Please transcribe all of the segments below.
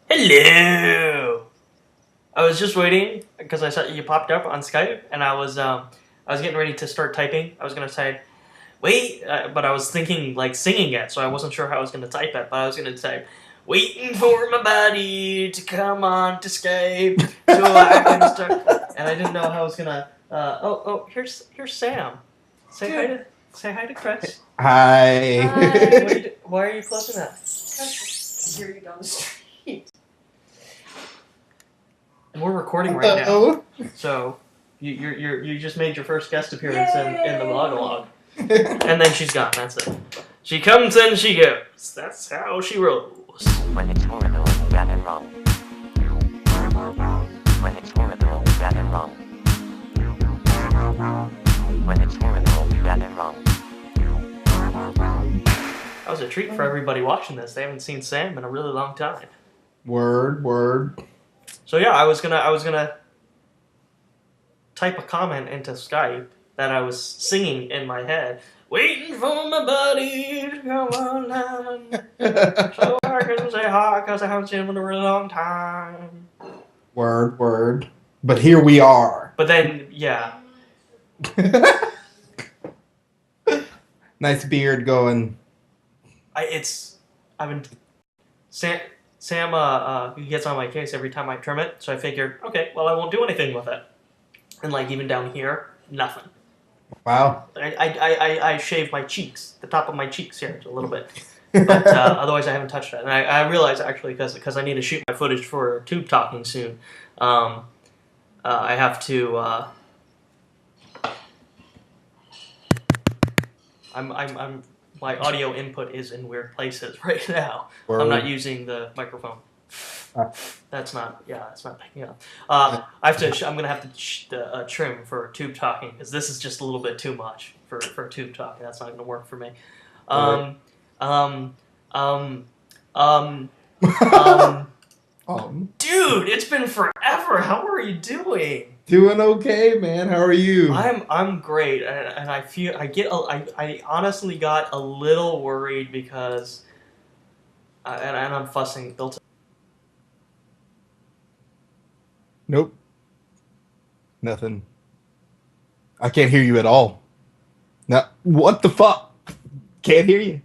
Hello. I was just waiting because I saw you popped up on Skype, and I was getting ready to start typing. I was gonna say, wait, but I was thinking like singing it, so I wasn't sure how I was gonna type it. But I was gonna type, waiting for my body to come on to Skype so I can start. And I didn't know how I was gonna. Here's Sam. Say hi to Chris. Hi. Hi. Why are you closing that? I hear you down the street. And we're recording right now, so you just made your first guest appearance in the monologue, and then she's gone. That's it. She comes and she goes. That's how she rolls. When it's horrible, bad and wrong. When it's horrible, bad and wrong. When it's horrible, bad and wrong. That was a treat for everybody watching this. They haven't seen Sam in a really long time. Word. So yeah, I was gonna type a comment into Skype that I was singing in my head, waiting for my buddy to come online, so I can say hi because I haven't seen him in a really long time. Word. But here we are. But then, yeah. Nice beard going. Sam he gets on my case every time I trim it, so I figured, okay, well, I won't do anything with it. And like even down here, nothing. Wow. I shave my cheeks, the top of my cheeks here a little bit, but otherwise I haven't touched it. And I realize actually because I need to shoot my footage for Tube Talking soon, I have to. My audio input is in weird places right now. Word. I'm not using the microphone. That's not picking up. I'm gonna have to trim for Tube Talking because this is just a little bit too much for Tube Talking. That's not gonna work for me. Dude, it's been forever. How are you doing? Doing okay, man. How are you? I'm great, and I honestly got a little worried because, and I'm fussing. Nope. Nothing. I can't hear you at all. No. What the fuck? Can't hear you.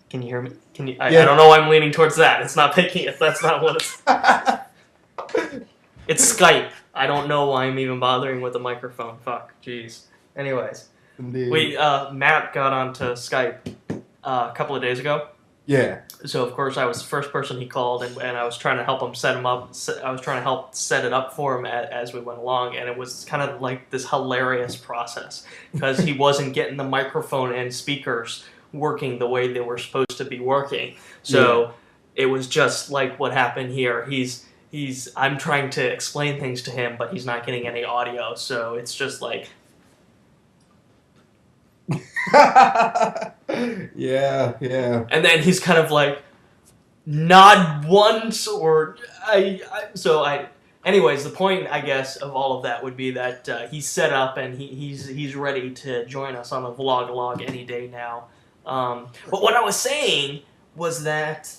Can you hear me? Can you? I don't know why I'm leaning towards that. It's not picking it. That's not what it's. It's Skype. I don't know why I'm even bothering with the microphone. Fuck. Jeez. Anyways. Indeed. Matt got onto Skype a couple of days ago. Yeah. So, of course, I was the first person he called, and I was trying to help him set him up. I was trying to help set it up for him as we went along, and it was kind of like this hilarious process because he wasn't getting the microphone and speakers working the way they were supposed to be working. So it was just like what happened here. I'm trying to explain things to him, but he's not getting any audio, so it's just like... yeah. And then he's kind of like, nod once, or... Anyways, the point, I guess, of all of that would be that he's set up and he's ready to join us on the vlog any day now. But what I was saying was that...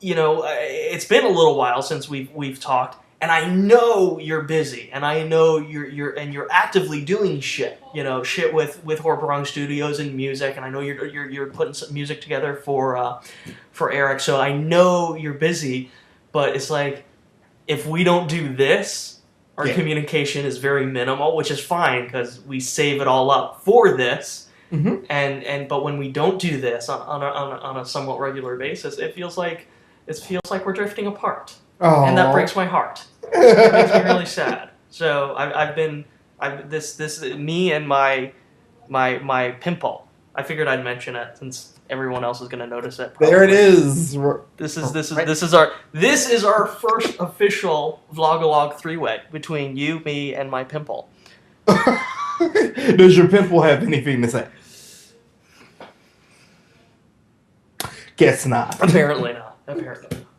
it's been a little while since we've talked, and I know you're busy, and I know you're actively doing shit. Shit with Horror Studios and music, and I know you're putting some music together for Eric. So I know you're busy, but it's like if we don't do this, our communication is very minimal, which is fine because we save it all up for this. Mm-hmm. But when we don't do this on a somewhat regular basis, it feels like we're drifting apart. Aww. And that breaks my heart. It makes me really sad. So me and my pimple. I figured I'd mention it since everyone else is going to notice it. Probably. There it is. This is our first official vlog-a-log three-way between you, me, and my pimple. Does your pimple have anything to say? Guess not. Apparently not.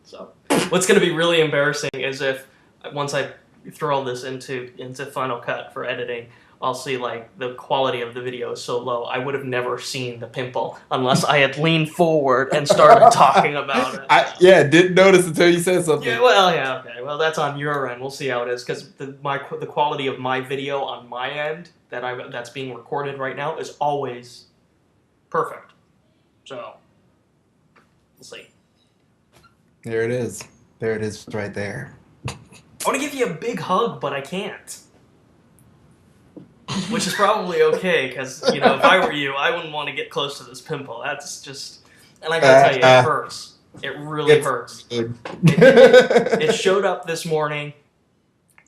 So, what's going to be really embarrassing is if once I throw all this into Final Cut for editing, I'll see like the quality of the video is so low. I would have never seen the pimple unless I had leaned forward and started talking about it. Didn't notice until you said something. Yeah, okay. Well, that's on your end. We'll see how it is because the quality of my video on my end that's being recorded right now is always perfect. So we'll see. There it is. There it is, right there. I want to give you a big hug, but I can't. Which is probably okay, because, if I were you, I wouldn't want to get close to this pimple. That's just... And I gotta tell you, it hurts. It really hurts. It showed up this morning,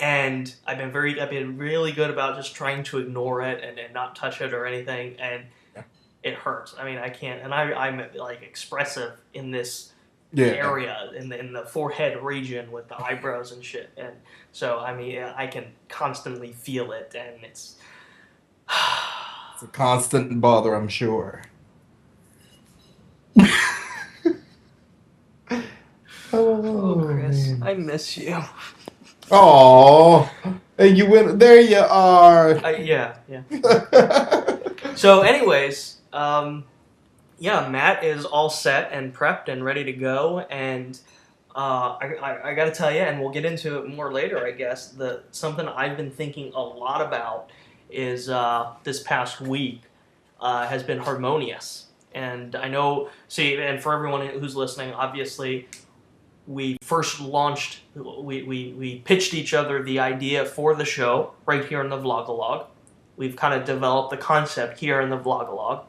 and I've been really good about just trying to ignore it and not touch it or anything, and it hurts. I mean, I can't... And I'm, like, expressive in this... area in the forehead region with the eyebrows and shit, and so I mean I can constantly feel it, and it's a constant bother, I'm sure. Oh, Chris, man. I miss you. Oh, and you went there. You are. Yeah. So, anyways, yeah, Matt is all set and prepped and ready to go, and I got to tell you, and we'll get into it more later, I guess, something I've been thinking a lot about is this past week has been Harmonious. And I know, and for everyone who's listening, obviously, we first launched, we pitched each other the idea for the show right here in the Vlogalog. We've kind of developed the concept here in the Vlogalog.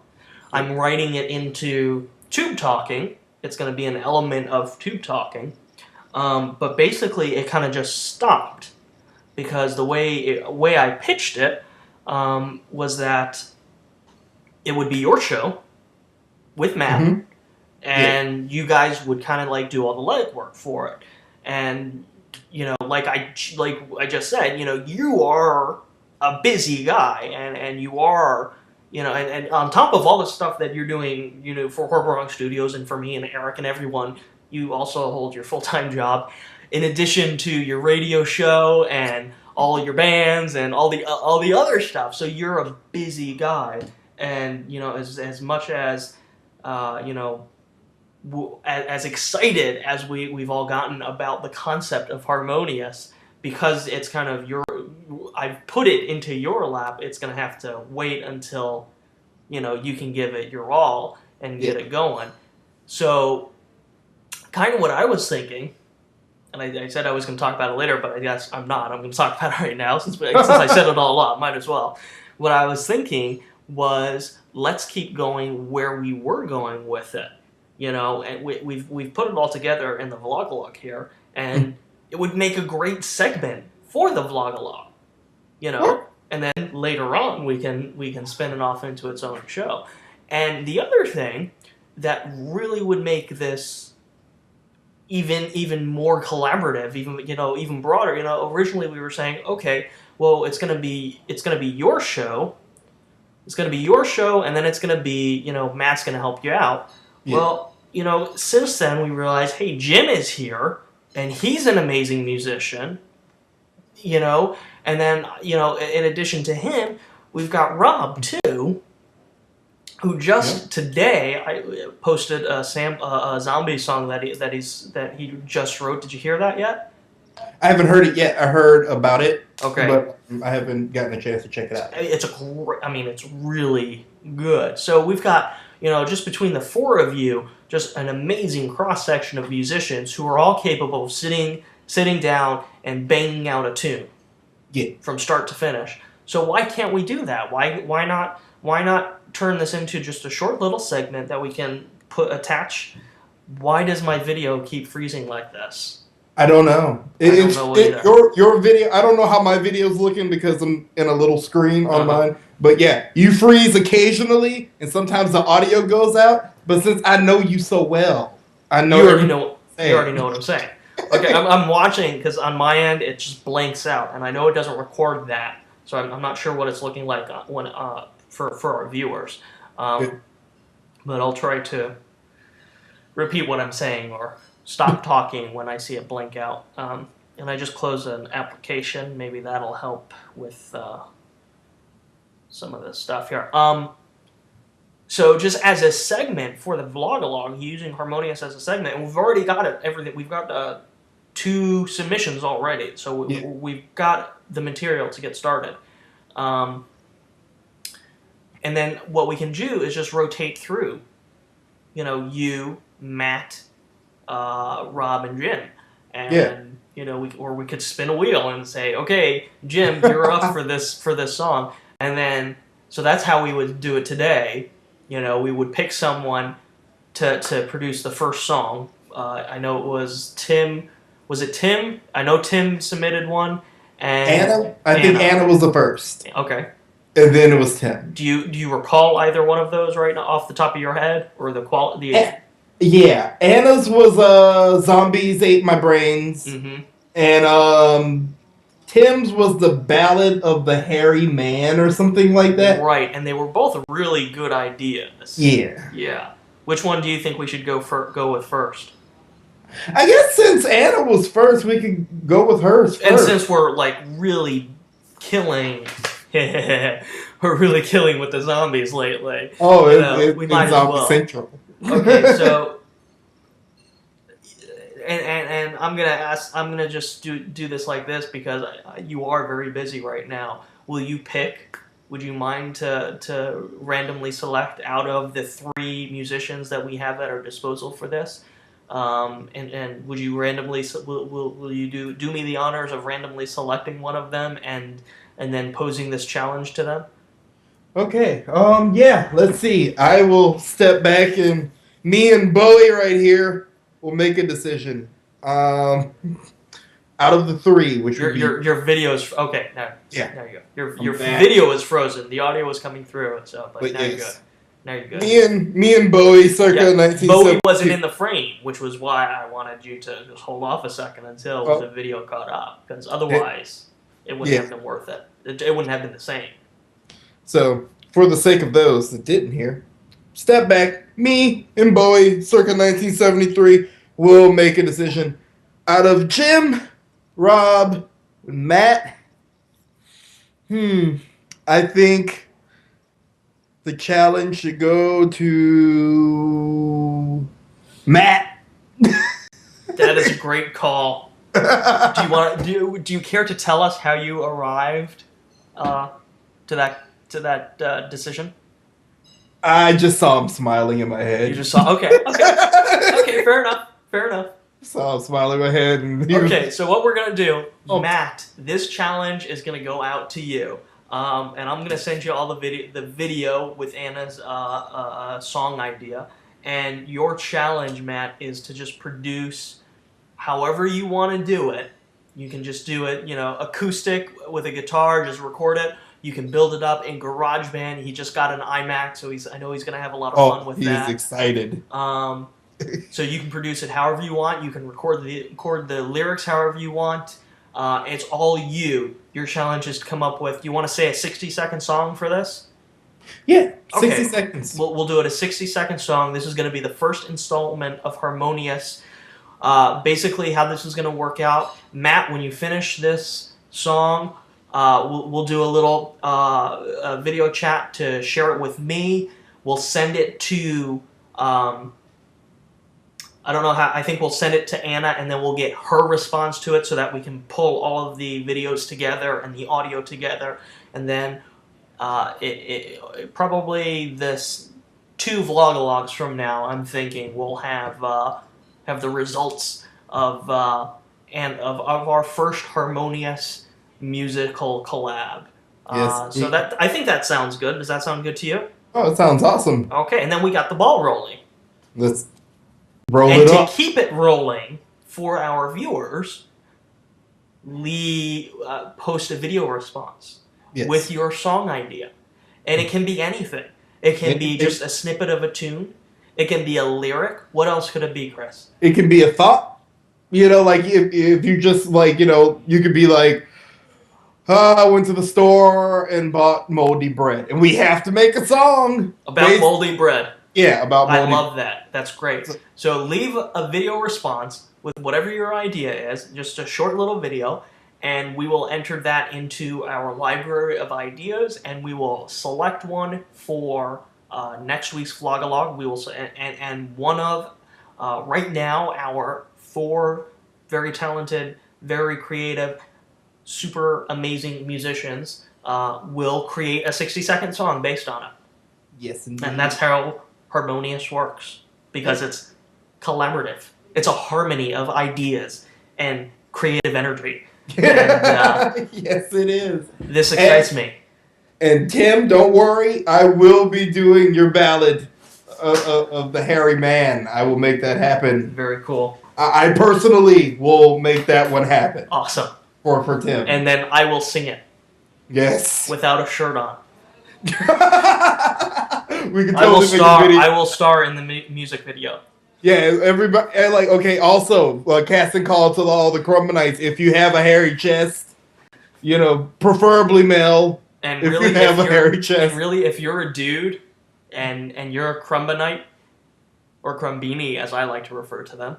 I'm writing it into Tube Talking. It's going to be an element of Tube Talking. But basically, it kind of just stopped. Because the way I pitched it was that it would be your show with Matt. And you guys would kind of like do all the legwork for it. And, like I just said, you are a busy guy. And you are... and on top of all the stuff that you're doing, for Wherein Studios and for me and Eric and everyone, you also hold your full-time job, in addition to your radio show and all your bands and all the other stuff. So you're a busy guy, and as much as as excited as we've all gotten about the concept of Harmonious, because it's kind of I've put it into your lap, it's going to have to wait until, you can give it your all and get it going. So, kind of what I was thinking, and I said I was going to talk about it later, but I guess I'm not. I'm going to talk about it right now, since I set it all up, might as well. What I was thinking was, let's keep going where we were going with it. And we've put it all together in the Vlogalog here, and it would make a great segment for the Vlogalog. And then later on we can spin it off into its own show. And the other thing that really would make this even more collaborative, even broader, originally we were saying, okay, well, it's gonna be your show. It's gonna be your show, and then it's gonna be, Matt's gonna help you out. Yeah. Well, since then we realized, hey, Jim is here, and he's an amazing musician. And then, in addition to him, we've got Rob, too, who just today I posted a zombie song that he just wrote. Did you hear that yet? I haven't heard it yet. I heard about it. Okay. But I haven't gotten a chance to check it out. It's really good. So we've got, just between the four of you, just an amazing cross-section of musicians who are all capable of sitting down and banging out a tune. Yeah. From start to finish. So why can't we do that? Why not turn this into just a short little segment that we can attach? Why does my video keep freezing like this? I don't know. I don't know either. Your video, I don't know how my video's looking because I'm in a little screen on mine. But yeah, you freeze occasionally, and sometimes the audio goes out. But since I know you so well, I know you already know what I'm saying. Okay, I'm watching, because on my end it just blanks out, and I know it doesn't record that, so I'm not sure what it's looking like for our viewers. But I'll try to repeat what I'm saying or stop talking when I see it blink out. And I just closed an application. Maybe that'll help with some of this stuff here. So just as a segment for the vlog-along, using Harmonious as a segment, and we've already got it. Everything we've got 2 submissions already, so we've got the material to get started. And then what we can do is just rotate through. You know, you, Matt, Rob, and Jim, and you know, we could spin a wheel and say, okay, Jim, you're up for this song, and then so that's how we would do it today. You know, we would pick someone to produce the first song. I know it was Tim. Was it Tim? I know Tim submitted one. And Anna? I think Anna was the first. Okay. And then it was Tim. Do you recall either one of those right now off the top of your head, or the quality? Yeah, Anna's was Zombies Ate My Brains, and Tim's was the Ballad of the Hairy Man or something like that. Right, and they were both really good ideas. Yeah. Yeah. Which one do you think we should go with first? I guess since Anna was first, we could go with hers first. And since we're like really killing, we're really killing with the zombies lately. Oh, we might it's as Zombie well. Central. Okay, so and I'm gonna just do this like this because you are very busy right now. Will you pick? Would you mind to randomly select out of the 3 musicians that we have at our disposal for this? And would you randomly will you do me the honors of randomly selecting one of them and then posing this challenge to them? Okay. Yeah. Let's see. I will step back, and me and Bowie right here will make a decision. Out of the 3, which would be your video's okay. Now, yeah. There you go. Your video is frozen. The audio was coming through, so but now yes. you're good. Now you're good. Me and Bowie, circa 1972. Bowie wasn't in the frame, which was why I wanted you to just hold off a second until the video caught up, because otherwise it wouldn't have been worth it. It wouldn't have been the same. So, for the sake of those that didn't hear, step back. Me and Bowie, circa 1973, will make a decision. Out of Jim, Rob, and Matt, I think the challenge should go to Matt. That is a great call. Do you care to tell us how you arrived to that decision? I just saw him smiling in my head. You just saw. Okay. Fair enough. Saw him smiling in my head. And okay, so what we're gonna do, Matt? This challenge is gonna go out to you, and I'm gonna send you all the video with Anna's song idea, and your challenge, Matt, is to just produce however you want to do it. You can just do it, acoustic with a guitar, just record it. You can build it up in GarageBand. He just got an iMac, so I know he's gonna have a lot of fun with that. He's excited. So you can produce it however you want. You can record the lyrics however you want. It's all you. Your challenge is to come up with. You want to say a 60-second song for this? Yeah, 60 okay. seconds. We'll do it a 60-second song. This is going to be the first installment of Harmonious. Basically, how this is going to work out. Matt, when you finish this song, we'll do a little video chat to share it with me. We'll send it to. I don't know how. I think we'll send it to Anna, and then we'll get her response to it, so that we can pull all of the videos together and the audio together, and then probably this 2 vlog-a-logs from now, I'm thinking we'll have the results of our first Harmonious musical collab. Yes. So that I think that sounds good. Does that sound good to you? Oh, it sounds awesome. Okay, and then we got the ball rolling. Let's roll and it to up. keep it rolling for our viewers, post a video response with your song idea. And it can be anything. It can be just a snippet of a tune. It can be a lyric. What else could it be, Chris? It can be a thought. Like if you just you could be like, I went to the store and bought moldy bread. And we have to make a song. About moldy bread. Yeah, about moldy. I love that. That's great. So leave a video response with whatever your idea is, just a short little video, and we will enter that into our library of ideas, and we will select one for next week's vlog-a-log. We will and one of right now our 4 very talented, very creative, super amazing musicians will create a 60-second song based on it. Yes, indeed. And that's how Harmonious works, because it's collaborative. It's a harmony of ideas and creative energy. And, yes, it is. This excites me. And Tim, don't worry, I will be doing your ballad of the hairy man. I will make that happen. Very cool. I personally will make that one happen. Awesome. For Tim. And then I will sing it. Yes. Without a shirt on. We can totally make a video. I will star in the music video. Yeah, everybody. And like, okay. Also, casting call to all the Krumbinites. If you have a hairy chest, preferably male. And if really, you have a hairy chest. And really, if you're a dude, and you're a Krumbinite, or Krumbini, as I like to refer to them,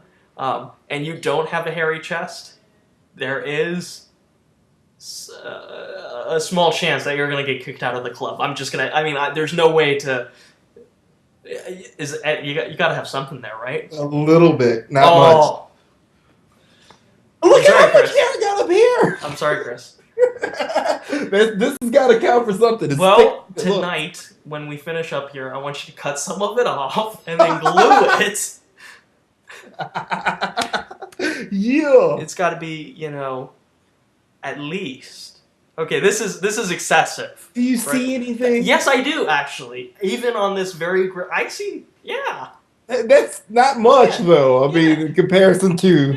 and you don't have a hairy chest, there is a small chance that you're going to get kicked out of the club. There's no way to... You got to have something there, right? A little bit, not much. Look at how much hair I got up here! I'm sorry, Chris. This has got to count for something. Well, tonight, when we finish up here, I want you to cut some of it off and then glue it. Yeah. It's got to be, at least. Okay, this is excessive. Do you see anything? Yes, I do, actually. Even on this very... I see... Yeah. That's not much, though. I mean, in comparison to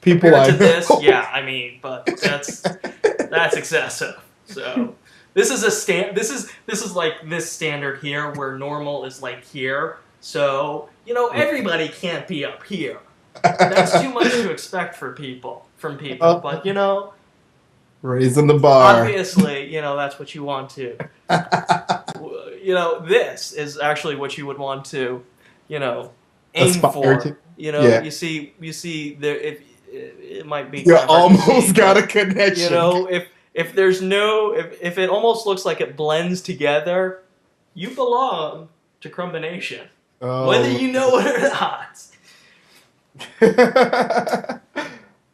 people Compared I to this, know. but that's excessive. So this is This is like this standard here, where normal is like here. So everybody can't be up here. That's too much to expect from people. But Raising the bar. obviously, that's what you want to. This is actually what you would want to, aim Aspire for. to. You see there if it might be. You kind of hard to almost see, got but, a connection. if there's no if it almost looks like it blends together, you belong to Krumbination, whether you know it or not.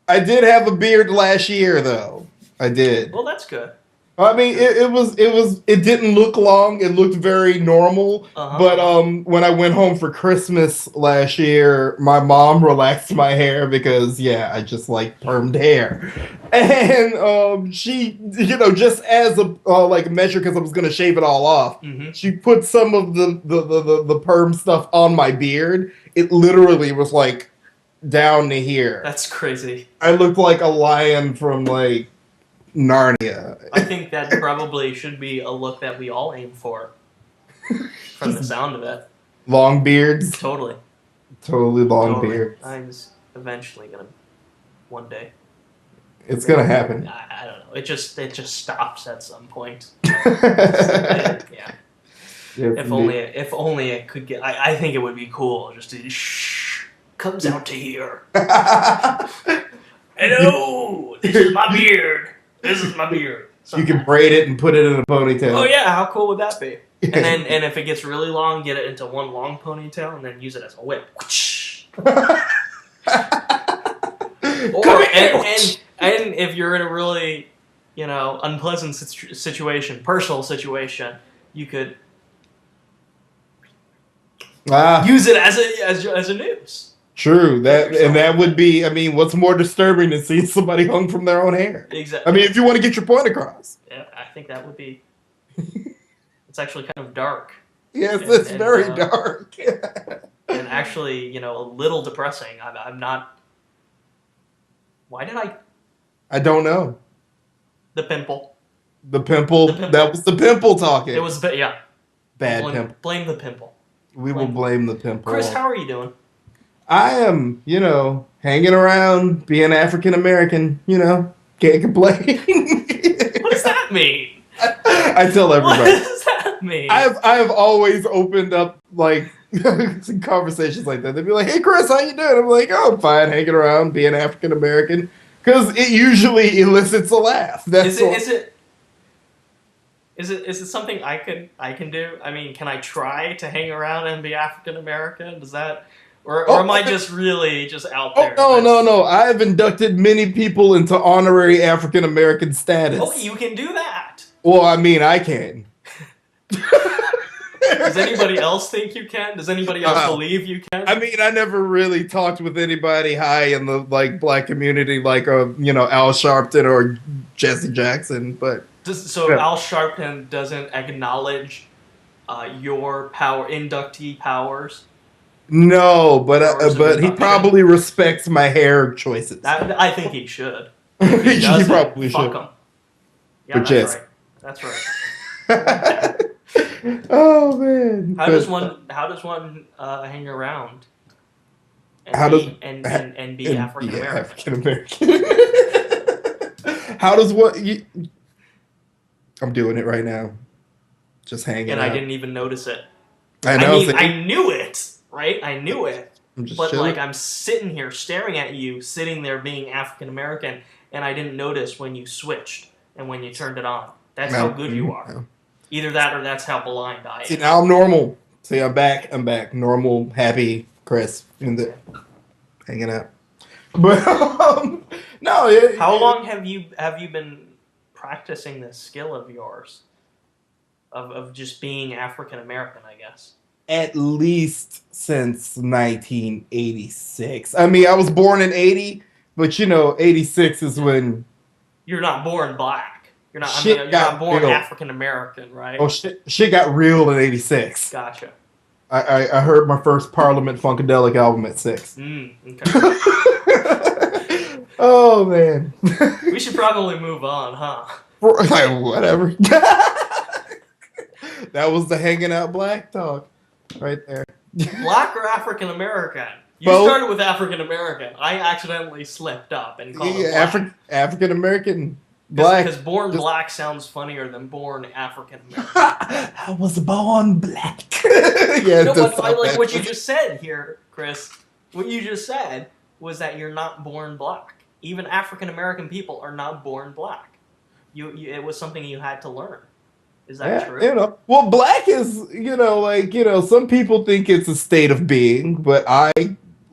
I did have a beard last year, though. I did. Well, that's good. I mean, it didn't look long. It looked very normal. Uh-huh. But when I went home for Christmas last year, my mom relaxed my hair because I just like permed hair, and she, just as a measure, because I was gonna shave it all off, she put some of the perm stuff on my beard. It literally was like down to here. That's crazy. I looked like a lion from like Narnia. I think that probably should be a look that we all aim for, from the sound of it. Long beards. Totally Long beards. I'm eventually gonna, one day. It's gonna happen. I don't know. It just stops at some point. Yeah. If only it could get. I think it would be cool just to comes out to here. Hello, this is my beard. You can braid it and put it in a ponytail. Oh yeah, how cool would that be? And if it gets really long, get it into one long ponytail and then use it as a whip. And if you're in a really, unpleasant personal situation, you could use it as a noose. True. That would be. I mean, what's more disturbing than seeing somebody hung from their own hair? Exactly. I mean, if you want to get your point across. Yeah, I think that would be. It's actually kind of dark. Yes, it's very dark. And actually, a little depressing. I'm not. Why did I? I don't know. The pimple. The pimple. That was the pimple talking. It was, yeah. Bad pimple. Blame the pimple. We will blame the pimple. Chris, how are you doing? I am, hanging around, being African American, can't complain. What does that mean? I tell everybody. What does that mean? I have always opened up some conversations like that. They'd be like, "Hey, Chris, how you doing?" I'm like, "Oh, I'm fine, hanging around, being African American." Because it usually elicits a laugh. That's all. Is it something I can do? I mean, can I try to hang around and be African American? Does that, or am I just really just out there? No. I've inducted many people into honorary African American status. Oh, you can do that. Well, I mean, I can. Does anybody else think you can? Does anybody else believe you can? I mean, I never really talked with anybody high in the black community, like Al Sharpton or Jesse Jackson, but Al Sharpton doesn't acknowledge your inductee powers. No, but he probably respects my hair choices. I think he should. He probably should. Fuck him. Yeah, that's right. Oh man! How does one hang around? And be African American? How does what? I'm doing it right now. Just hanging out. And I didn't even notice it. I know. I knew it, right? I knew it. But chilling. I'm sitting here staring at you, sitting there being African American, and I didn't notice when you switched and when you turned it on. That's how good you are. No. Either that or that's how blind I am. See, now I'm normal. See, I'm back. Normal, happy Chris. Hanging out. But, no. How long have you been practicing this skill of yours? Of just being African American, I guess. At least since 1986. I mean, I was born in 80, but 86 is when... You're not born black. You're not born African American, right? Oh, shit got real in 86. Gotcha. I heard my first Parliament Funkadelic album at 6. Okay. Oh, man. We should probably move on, huh? Whatever. That was the hanging out black talk right there. Black or African American? You Both. Started with African American. I accidentally slipped up and called it black. African American black. Because born black sounds funnier than born African American. I was born black. Yeah, no, but like what you just said here, Chris. What you just said was that you're not born black. Even African American people are not born black. It was something you had to learn. Is that true? Well, black is, some people think it's a state of being, but I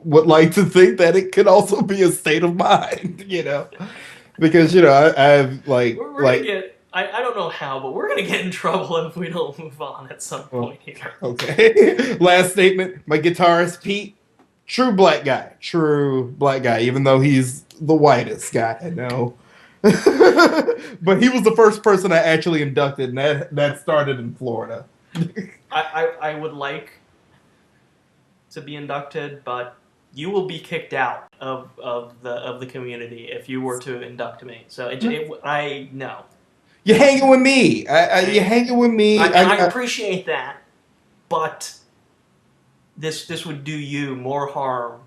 would like to think that it could also be a state of mind, because, I have, we're gonna get, I don't know how, but we're going to get in trouble if we don't move on at some point here. Okay. Last statement, my guitarist, Pete, true black guy, even though he's the whitest guy I know. But he was the first person I actually inducted, and that started in Florida. I would like to be inducted, but you will be kicked out of the community if you were to induct me. So I know. You're hanging with me. You're hanging with me. I appreciate that, but this would do you more harm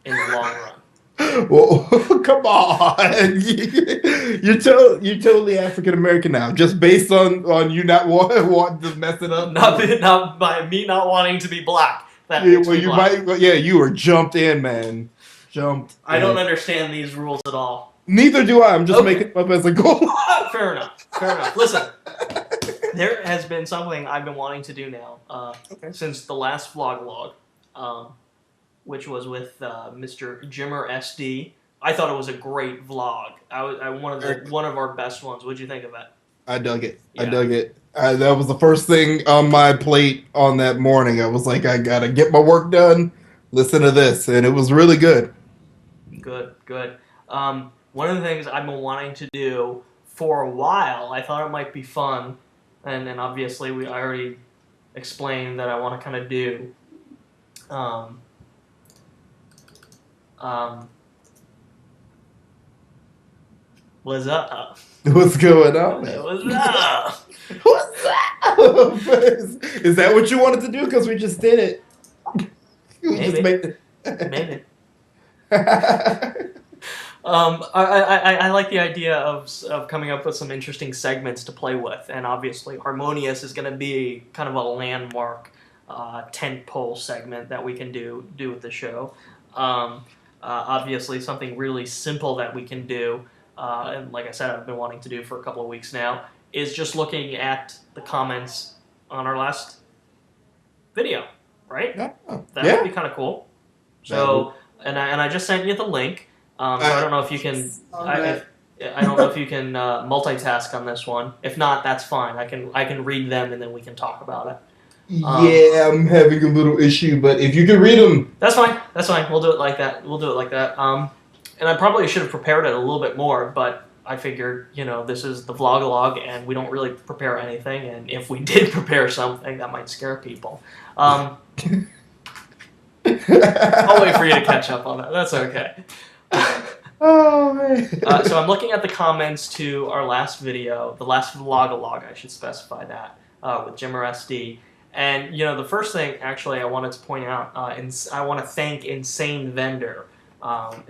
in the long run. Well, come on! You're totally African American now, just based on you not wanting to mess it up. Not by me not wanting to be black. You were jumped in, man. I don't understand these rules at all. Neither do I. I'm just making them up as I go. Fair enough. Listen, there has been something I've been wanting to do now since the last vlog, which was with Mr. Jimmer SD. I thought it was a great vlog. One of our best ones. What'd you think of it? I dug it. That was the first thing on my plate on that morning. I was like, I gotta get my work done. Listen to this, and it was really good. Good. One of the things I've been wanting to do for a while, I thought it might be fun, and then obviously I already explained that I want to kind of do. What's up? What's going on? What's up? What's up? Is that what you wanted to do? Because we just did it. Maybe. I like the idea of coming up with some interesting segments to play with, and obviously Harmonious is going to be kind of a landmark tentpole segment that we can do with the show. Obviously, something really simple that we can do, and like I said, I've been wanting to do for a couple of weeks now, is just looking at the comments on our last video, right? Yeah. That Yeah. would be kind of cool. So, and I just sent you the link. So I don't know if you can. I don't know if you can multitask on this one. If not, that's fine. I can read them and then we can talk about it. Yeah, I'm having a little issue, but if you can read them, that's fine. That's fine. We'll do it like that. And I probably should have prepared it a little bit more, but I figured, this is the vlog, and we don't really prepare anything. And if we did prepare something, that might scare people. I'll wait for you to catch up on that. That's okay. Oh man. So I'm looking at the comments to our last video, the last vlog, I should specify that, with Jimmer SD. And the first thing actually I wanted to point out, I want to thank Insane Vendor.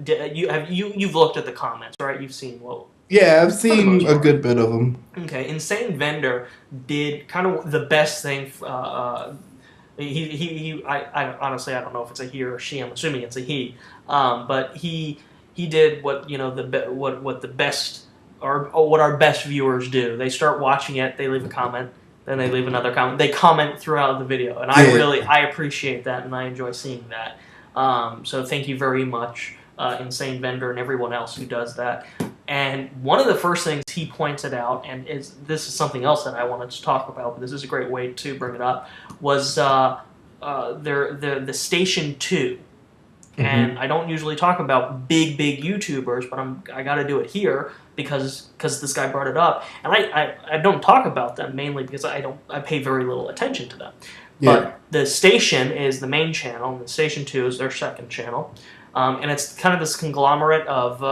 You've looked at the comments, right? You've seen Yeah, I've seen a good bit of them. Okay, Insane Vendor did kind of the best thing. I honestly I don't know if it's a he or she. I'm assuming it's a he. But he did what what the best or what our best viewers do. They start watching it. They leave a comment. Then they leave another comment. They comment throughout the video, and I appreciate that, and I enjoy seeing that. So thank you very much, Insane Vendor, and everyone else who does that. And one of the first things he pointed out, and this is something else that I wanted to talk about, but this is a great way to bring it up, was the Station 2. Mm-hmm. And I don't usually talk about big YouTubers, but I got to do it here because this guy brought it up, and I don't talk about them mainly because I pay very little attention to them. Yeah. But the Station is the main channel, and the Station 2 is their second channel, and it's kind of this conglomerate of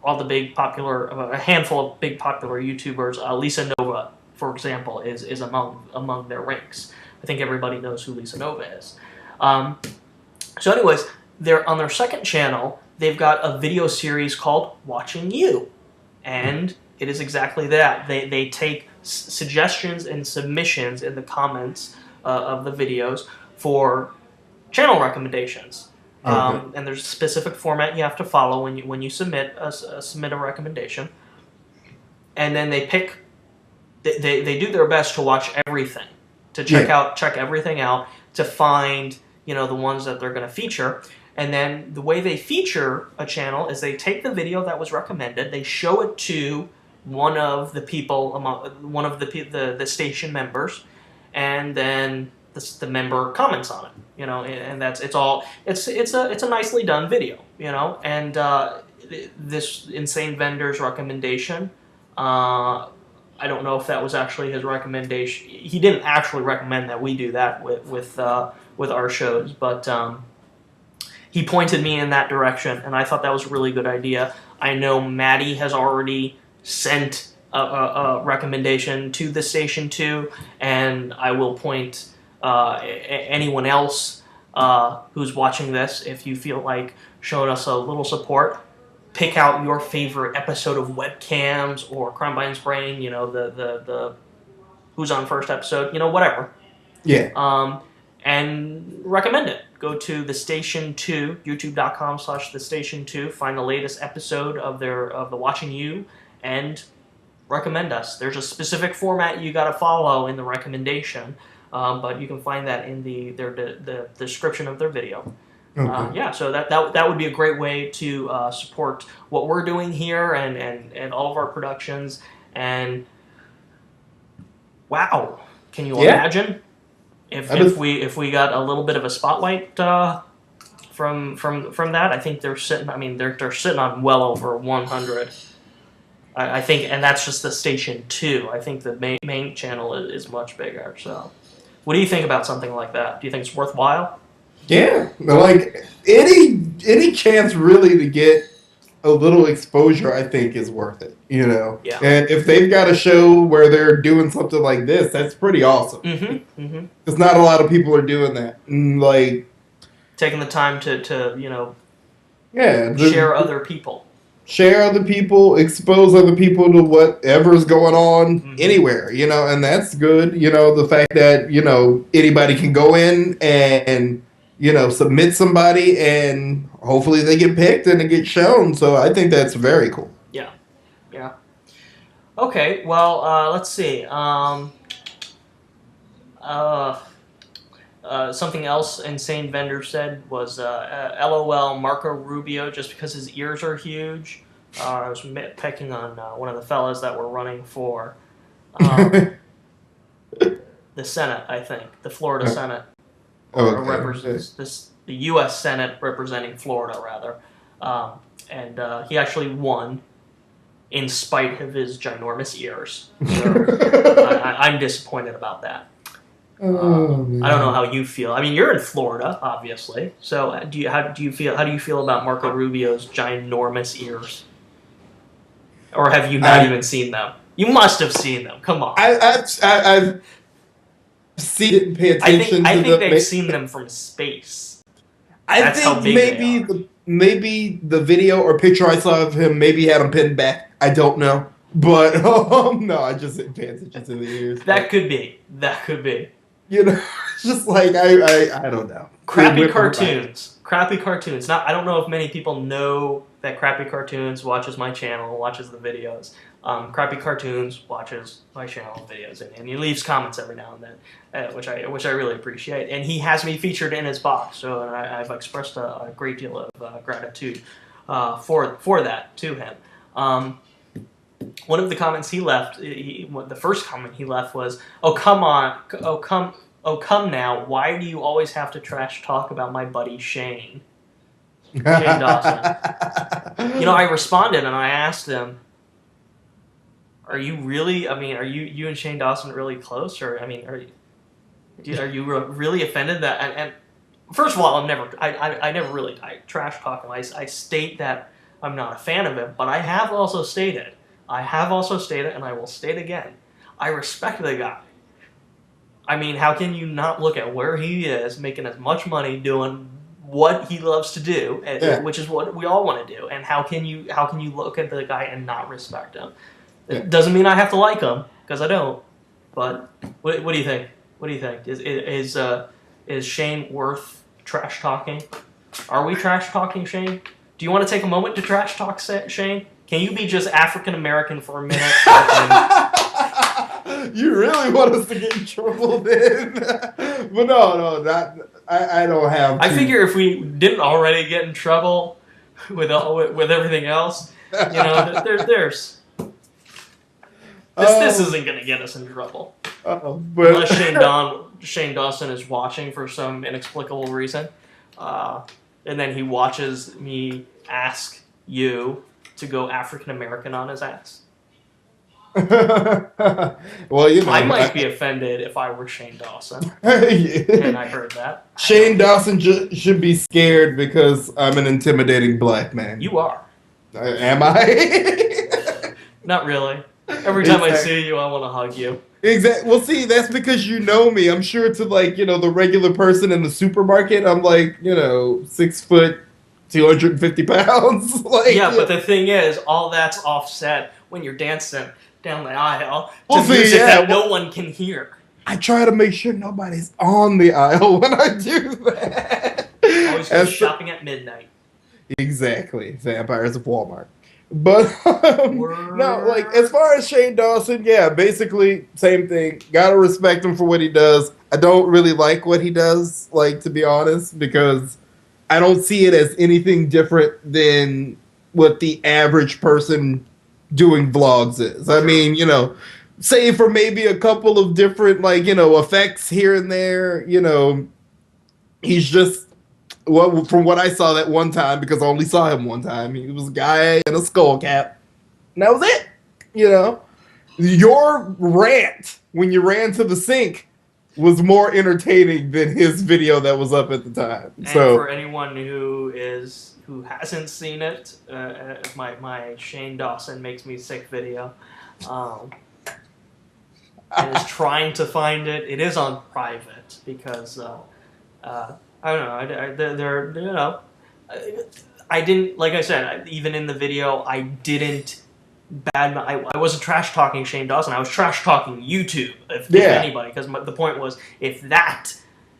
all the big popular, a handful of big popular YouTubers. Lisa Nova, for example, is among their ranks. I think everybody knows who Lisa Nova is. So anyways, they're on their second channel. They've got a video series called Watching You, and it is exactly that. They take suggestions and submissions in the comments of the videos for channel recommendations. Okay. And there's a specific format you have to follow when you submit a recommendation, and then they pick. They do their best to watch everything, to check everything out, to find the ones that they're going to feature. And then the way they feature a channel is they take the video that was recommended, they show it to one of the people one of the station members, and then the member comments on it. And it's a nicely done video. And this Insane Vendor's recommendation. I don't know if that was actually his recommendation. He didn't actually recommend that we do that with our shows, but he pointed me in that direction, and I thought that was a really good idea. I know Maddie has already sent a recommendation to the Station 2, and I will point anyone else who's watching this, if you feel like showing us a little support, pick out your favorite episode of Webcams or Krumbine's Brain, the Who's on First episode, whatever. Yeah. And recommend it. Go to the Station 2, youtube.com/thestation2, find the latest episode of the Watching You, and recommend us. There's a specific format you got to follow in the recommendation, but you can find that in the description of their video. Okay. So that would be a great way to support what we're doing here and all of our productions. And wow, can you imagine if we got a little bit of a spotlight from that? I think they're sitting. I mean, they're sitting on well over 100. I think, and that's just the Station 2. I think the main channel is much bigger. So, what do you think about something like that? Do you think it's worthwhile? Yeah, like any chance really to get a little exposure, I think is worth it. Yeah. And if they've got a show where they're doing something like this, that's pretty awesome. Mm-hmm. Mm-hmm. Because not a lot of people are doing that. Like taking the time to share other people. Share other people, expose other people to whatever's going on anywhere, and that's good. The fact that, anybody can go in and submit somebody and hopefully they get picked and it gets shown. So I think that's very cool. Yeah. Yeah. Okay, well, let's see. Something else Insane Vendor said was, LOL Marco Rubio, just because his ears are huge. I was picking on one of the fellas that were running for the Senate, I think. The Florida Senate. Or represents the U.S. Senate representing Florida, rather. And he actually won in spite of his ginormous ears. So I'm disappointed about that. I don't know how you feel. I mean, you're in Florida, obviously. So how do you feel about Marco Rubio's ginormous ears? Or have you not even seen them? You must have seen them. Come on. I've seen it and pay attention. I think they've seen them from space. That's how big maybe the video or picture I saw of him maybe had him pinned back. I don't know. But no, I just didn't pay attention to the ears. That could be. It's just like I don't know. Crappy cartoons. I don't know if many people know that Crappy Cartoons watches my channel, watches the videos. Crappy Cartoons watches my channel videos, and he leaves comments every now and then, which I really appreciate. And he has me featured in his box, so I've expressed a great deal of gratitude for that to him. One of the comments he left, the first comment he left was, "Oh come on, come now! Why do you always have to trash talk about my buddy Shane Dawson?" I responded and I asked him, "Are you really? I mean, are you and Shane Dawson really close? Or I mean, are you really offended that?" And first of all, I never really trash talk him. I state that I'm not a fan of him, but I have also stated, and I will state again, I respect the guy. I mean, how can you not look at where he is, making as much money doing what he loves to do, which is what we all want to do? And how can you look at the guy and not respect him? It doesn't mean I have to like him, because I don't. But what do you think? What do you think? Is Shane worth trash talking? Are we trash talking Shane? Do you want to take a moment to trash talk Shane? Can you be just African American for a minute? You really want us to get in trouble then? But no, I don't have to. I figure if we didn't already get in trouble with everything else, there's this isn't going to get us in trouble. Unless Shane Dawson is watching for some inexplicable reason, and then he watches me ask you to go African American on his ass. Well, I might be offended if I were Shane Dawson, and I heard that. Shane Dawson should be scared because I'm an intimidating black man. You are. Am I? Not really. Every time I see you, I want to hug you. Exactly. Well, see, that's because you know me. I'm sure to the regular person in the supermarket, I'm 6 foot, 250 pounds. But the thing is, all that's offset when you're dancing down the aisle to music that no one can hear. I try to make sure nobody's on the aisle when I do that. Always go shopping at midnight. Exactly. Vampires of Walmart. But no, as far as Shane Dawson, basically same thing. Gotta respect him for what he does. I don't really like what he does, to be honest, because I don't see it as anything different than what the average person doing vlogs is. I mean, save for maybe a couple of different effects here and there, he's just, from what I saw that one time, because I only saw him one time, he was a guy in a skull cap. And that was it. Your rant when you ran to the sink was more entertaining than his video that was up at the time. And for anyone who hasn't seen it, my Shane Dawson makes me sick video, and is trying to find it. It is on private because I don't know. I didn't, like I said, even in the video, I didn't I wasn't trash talking Shane Dawson. I was trash talking YouTube, if anybody, because the point was, if that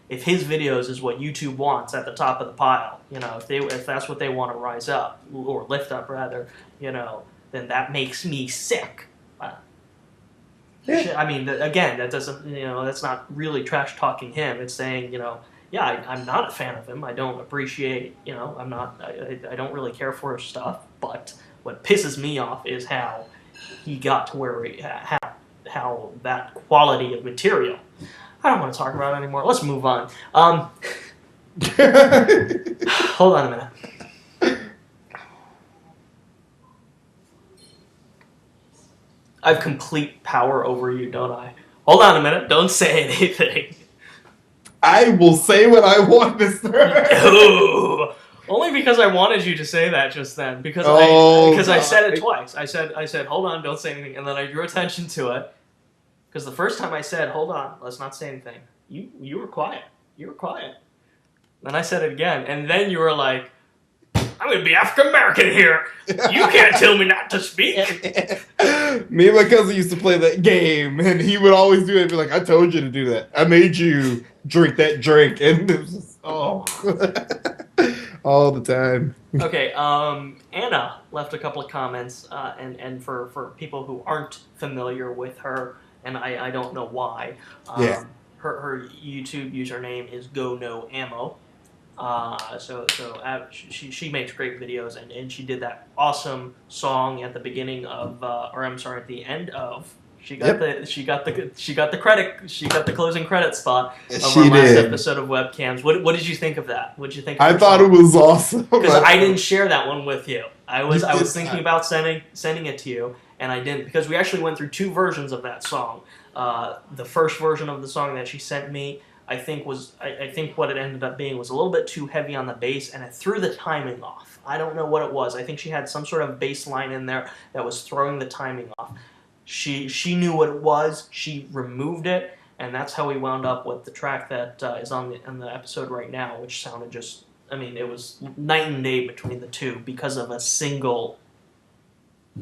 if his videos is what YouTube wants at the top of the pile, if that's what they want to rise up or lift up rather, then that makes me sick. Yeah. I mean, again, that doesn't, that's not really trash talking him. It's saying, yeah, I'm not a fan of him. I don't appreciate, I'm not, I don't really care for his stuff. But what pisses me off is how he got to where how that quality of material. I don't want to talk about it anymore. Let's move on. Hold on a minute. I have complete power over you, don't I? Hold on a minute. Don't say anything. I will say what I want, mister. No. Only because I wanted you to say that just then. Because I said it twice. I said, hold on, don't say anything. And then I drew attention to it. Because the first time I said, hold on, let's not say anything, you were quiet. You were quiet. Then I said it again. And then you were like, I'm going to be African American here. You can't tell me not to speak. Me and my cousin used to play that game, and he would always do it. Be like, I told you to do that. I made you drink that drink. And it was just, all the time. Okay, Anna left a couple of comments, and for people who aren't familiar with her, and I don't know why, her YouTube username is Go No Ammo. She makes great videos, and she did that awesome song at the beginning of, at the end of. She got the closing credit spot of our last episode of Webcams. What did you think of that? What did you think? I thought it was awesome because I didn't share that one with you. I was thinking about sending it to you, and I didn't because we actually went through two versions of that song. The first version of the song that she sent me, I think what it ended up being was a little bit too heavy on the bass, and it threw the timing off. I don't know what it was. I think she had some sort of bass line in there that was throwing the timing off. She knew what it was. She removed it, and that's how we wound up with the track that is on the episode right now, which sounded just. I mean, it was night and day between the two because of a single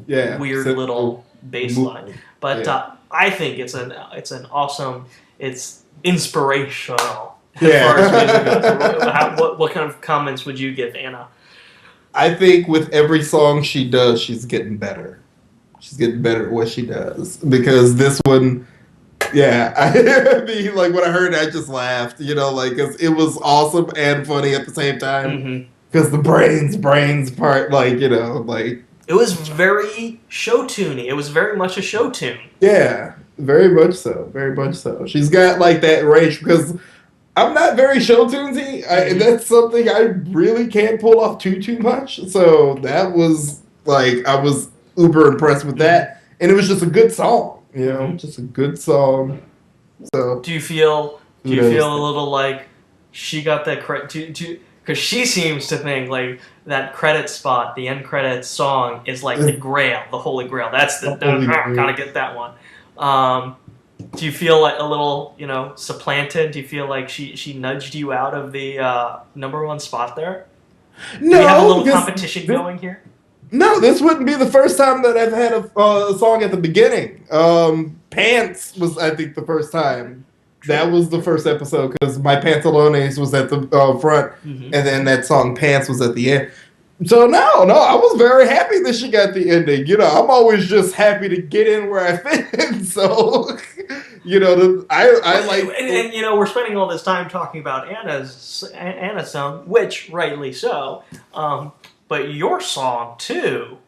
weird little bass line. But I think it's an awesome. It's inspirational as far as music goes. What kind of comments would you give, Anna? I think with every song she does, she's getting better. She's getting better at what she does. Because this one, I mean, like when I heard it, I just laughed, because it was awesome and funny at the same time. Because the brains part, it was very show tuney. It was very much a show tune. Yeah. Very much so. Very much so. She's got like that range because I'm not very show tunesy. That's something I really can't pull off too much. So that was like I was uber impressed with that, and it was just a good song. Just a good song. So do you feel a little like she got that credit? Because she seems to think like that credit spot, the end credits song, is like the Grail, the Holy Grail. That's gotta get that one. Do you feel like a little, supplanted? Do you feel like she nudged you out of the number one spot there? No, do we have a little competition going here? No, this wouldn't be the first time that I've had a song at the beginning. Pants was, I think, the first time. That was the first episode because My Pantalones was at the front, and then that song Pants was at the end. So no, I was very happy that she got the ending. I'm always just happy to get in where I fit in. So, I like. And we're spending all this time talking about Anna's song, which rightly so. But your song too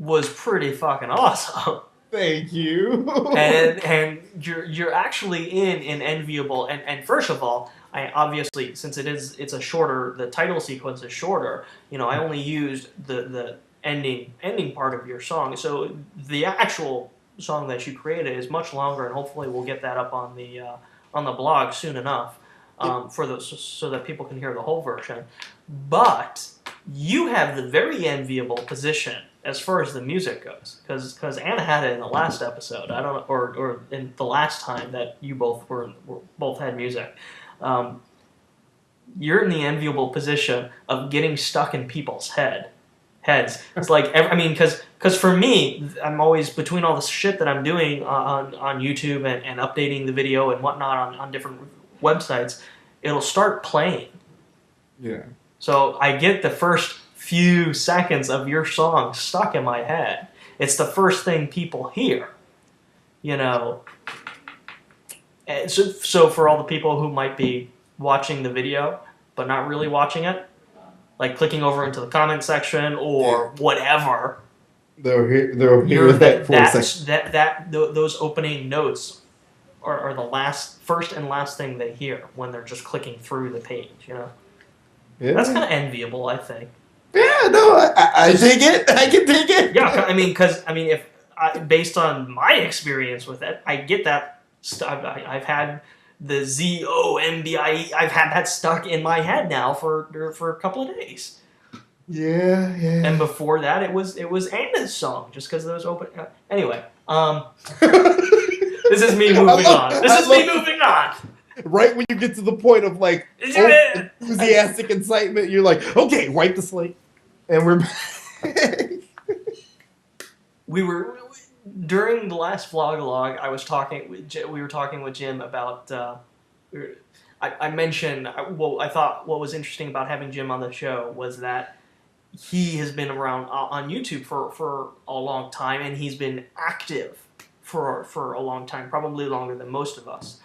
was pretty fucking awesome. Thank you. and you're actually in an enviable and first of all, I obviously since it's a shorter, the title sequence is shorter. I only used the ending part of your song, so the actual song that you created is much longer, and hopefully we'll get that up on the blog soon enough so that people can hear the whole version. But you have the very enviable position as far as the music goes, because Anna had it in the last episode. I don't know, or in the last time that you both both had music. You're in the enviable position of getting stuck in people's heads. It's like because for me, I'm always between all the shit that I'm doing on YouTube and updating the video and whatnot on different websites, it'll start playing. Yeah. So I get the first few seconds of your song stuck in my head. It's the first thing people hear, you know. And so for all the people who might be watching the video but not really watching it, like clicking over into the comment section or whatever, They'll hear that for a second. Those opening notes are the first and last thing they hear when they're just clicking through the page, you know. Yeah. That's kind of enviable, I think. Yeah, no, I dig it. I can dig it. Yeah, if based on my experience with it, I get that stuff. I've had the ZOMBIE. I've had that stuck in my head now for a couple of days. Yeah. And before that, it was Anna's song, just because those open. Anyway, this is me moving on. Right when you get to the point of like enthusiastic incitement, you're like, okay, wipe the slate, and we're. We were during the last vlog. We were talking with Jim about. I mentioned. I thought what was interesting about having Jim on the show was that he has been around on YouTube for a long time, and he's been active for a long time, probably longer than most of us.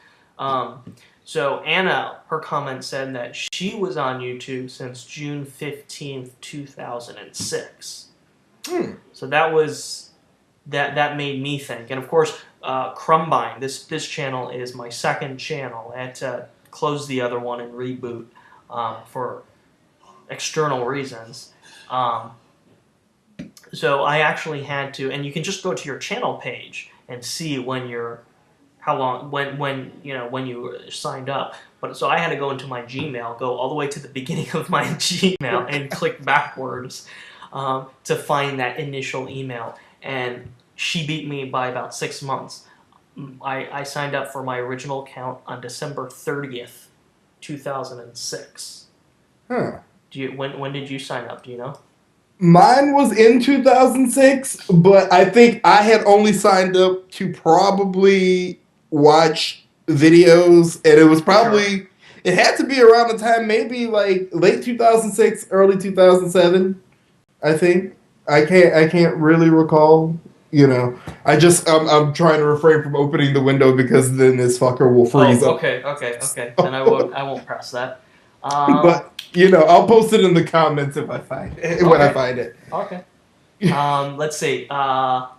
So Anna, her comment said that she was on YouTube since June 15th, 2006. So that was that made me think. And of course, Krumbine, this channel is my second channel. I had to close the other one and reboot for external reasons. So I actually had to, and you can just go to your channel page and see when you signed up. But so I had to go into my Gmail, go all the way to the beginning of my Gmail, and click backwards to find that initial email. And she beat me by about 6 months. I signed up for my original account on December 30th, 2006. Huh. When did you sign up? Do you know? Mine was in 2006, but I think I had only signed up to probably watch videos, and it was probably it had to be around the time, maybe like late 2006, early 2007. I think I can't really recall. You know, I'm trying to refrain from opening the window because then this fucker will freeze up. Okay. Then I won't press that. But you know, I'll post it in the comments if I find it when I find it. Okay. Let's see. Rob,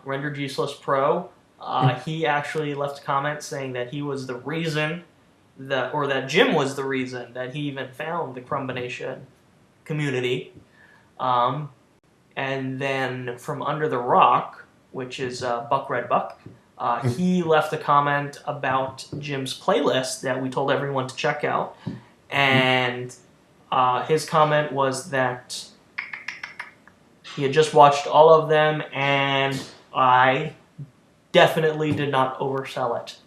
Rendered Useless Pro, he actually left a comment saying that he was the reason that Jim was the reason that he even found the Krumbination community. And then from Under the Rock, which is Buck Red Buck, he left a comment about Jim's playlist that we told everyone to check out. And his comment was that he had just watched all of them, and I definitely did not oversell it.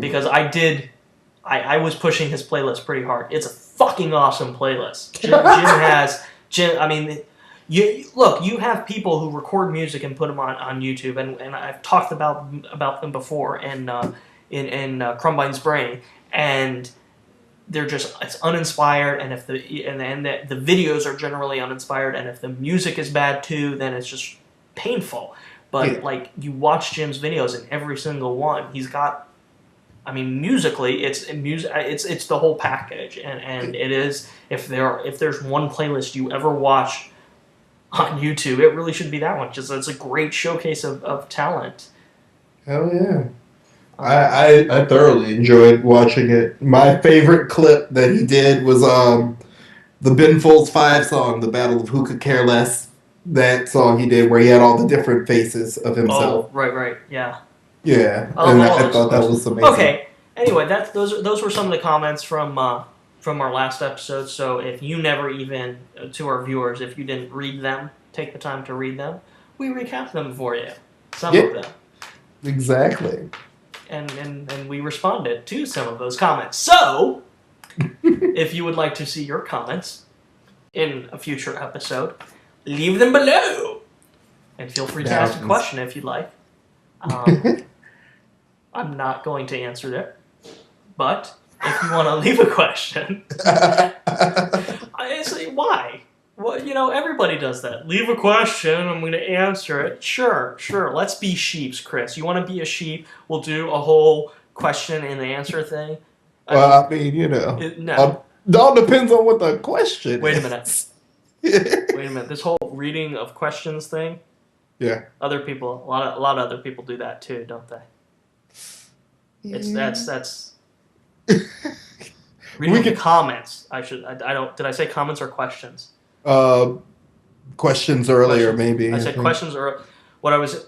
Because I was pushing his playlist pretty hard. It's a fucking awesome playlist. You have people who record music and put them on YouTube, and I've talked about them before in Krumbine's Brain, and they're it's uninspired, and if the videos are generally uninspired, and if the music is bad too, then it's just painful. But like, you watch Jim's videos, and every single one he's got, musically it's the whole package, and it is, if there's one playlist you ever watch on YouTube, it really should be that one. Just it's a great showcase of talent. Hell yeah. I thoroughly enjoyed watching it. My favorite clip that he did was the Ben Folds 5 song, The Battle of Who Could Care Less. That song he did where he had all the different faces of himself. Oh, right, yeah. Yeah, and I thought that was amazing. Okay, anyway, those were some of the comments from our last episode, so if you never even, to our viewers, if you didn't read them, take the time to read them, we recap them for you. Some of them. Exactly. And we responded to some of those comments. So, if you would like to see your comments in a future episode, leave them below. And feel free to ask a question if you'd like. I'm not going to answer it. But if you want to leave a question, I say why? Well, everybody does that. Leave a question, I'm going to answer it. Sure. Let's be sheeps, Chris. You want to be a sheep? We'll do a whole question and answer thing. No. It all depends on what the question Wait a is. minute. Wait a minute. This whole reading of questions thing. Yeah. Other people, a lot of other people do that too, don't they? That's. Reading the comments. I don't. Did I say comments or questions? Questions earlier, maybe. I said questions or what I was.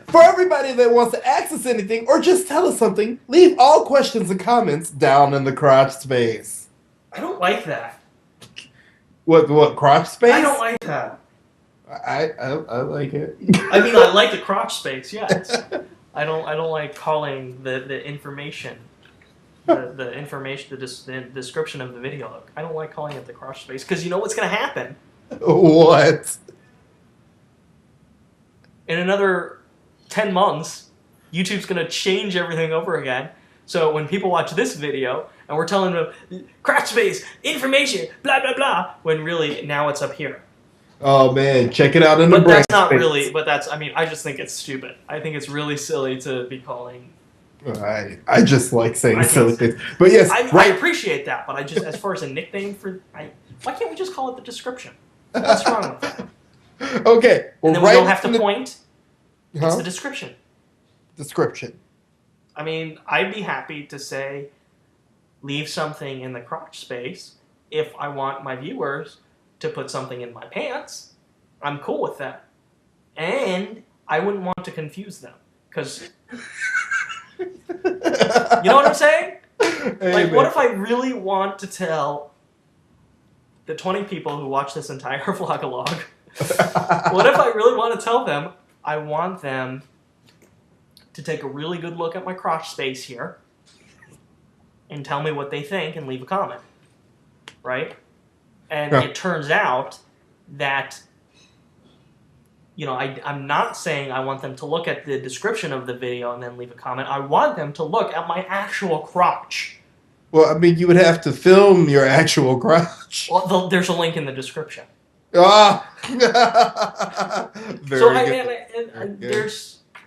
For everybody that wants to ask us anything or just tell us something, leave all questions and comments down in the crotch space. I don't like that. What crotch space? I don't like that. I like it. I mean, I like the crotch space. Yes. I don't like calling the information. The information, the description of the video. I don't like calling it the crotch space because you know what's going to happen. What? In another 10 months, YouTube's going to change everything over again. So when people watch this video and we're telling them crotch space, information, blah blah blah, when really now it's up here. Oh man, check it out in the But brain that's not space. really. But that's. I mean, I just think it's stupid. I think it's really silly to be calling. I just like saying silly things. But yes, I appreciate that, but I just, as far as a nickname for, why can't we just call it the description? What's wrong with that? Okay. And then we don't have to point. Huh? It's the description. Description. I mean, I'd be happy to say, leave something in the crotch space if I want my viewers to put something in my pants. I'm cool with that. And I wouldn't want to confuse them. Because... You know what I'm saying? Like, what if I really want to tell the 20 people who watch this entire vlog-a-log, what if I really want to tell them I want them to take a really good look at my crotch space here and tell me what they think and leave a comment, right? And it turns out that, I'm not saying I want them to look at the description of the video and then leave a comment. I want them to look at my actual crotch. Well, I mean, you would have to film your actual crotch. Well, there's a link in the description. Ah!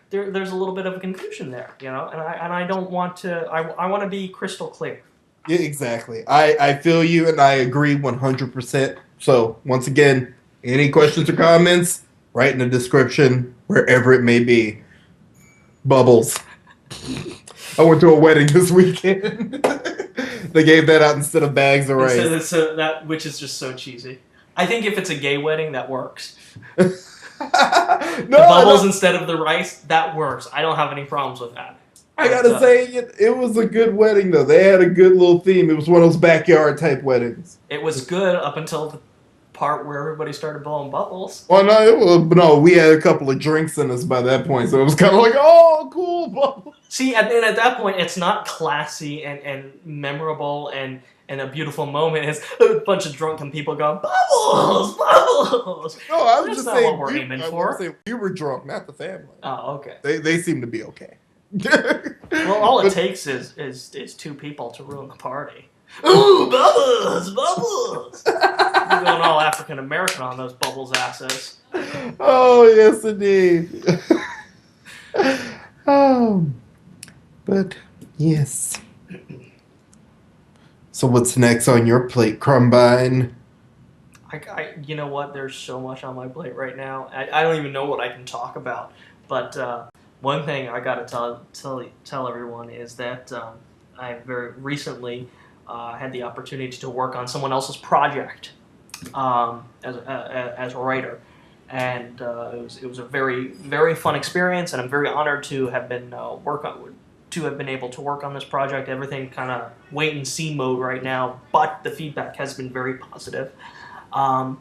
There's a little bit of a confusion there, and I don't want to. I want to be crystal clear. Yeah, exactly. I feel you, and I agree 100%. So, once again, any questions or comments, write in the description, wherever it may be. Bubbles. I went to a wedding this weekend. They gave that out instead of bags of rice. Which is just so cheesy. I think if it's a gay wedding, that works. The bubbles instead of the rice, that works. I don't have any problems with that. I gotta say, it was a good wedding, though. They had a good little theme. It was one of those backyard type weddings. It was good up until the part where everybody started blowing bubbles. Well, no, we had a couple of drinks in us by that point, so it was kind of like, oh, cool bubbles. See, at that point, it's not classy and memorable and a beautiful moment. It's a bunch of drunken people going, bubbles, bubbles. No, I was That's just not saying, what we're aiming for. We were drunk, not the family. Oh, okay. They seem to be okay. Well, all it takes is two people to ruin the party. Ooh, bubbles, bubbles. You're going all African American on those bubbles asses. Oh, yes, indeed. But yes. So what's next on your plate, Krumbine? You know what? There's so much on my plate right now. I don't even know what I can talk about. But one thing I got to tell everyone is that I very recently had the opportunity to work on someone else's project as a writer, and it was a very, very fun experience, and I'm very honored to have been able to work on this project. Everything kind of wait and see mode right now, but the feedback has been very positive. But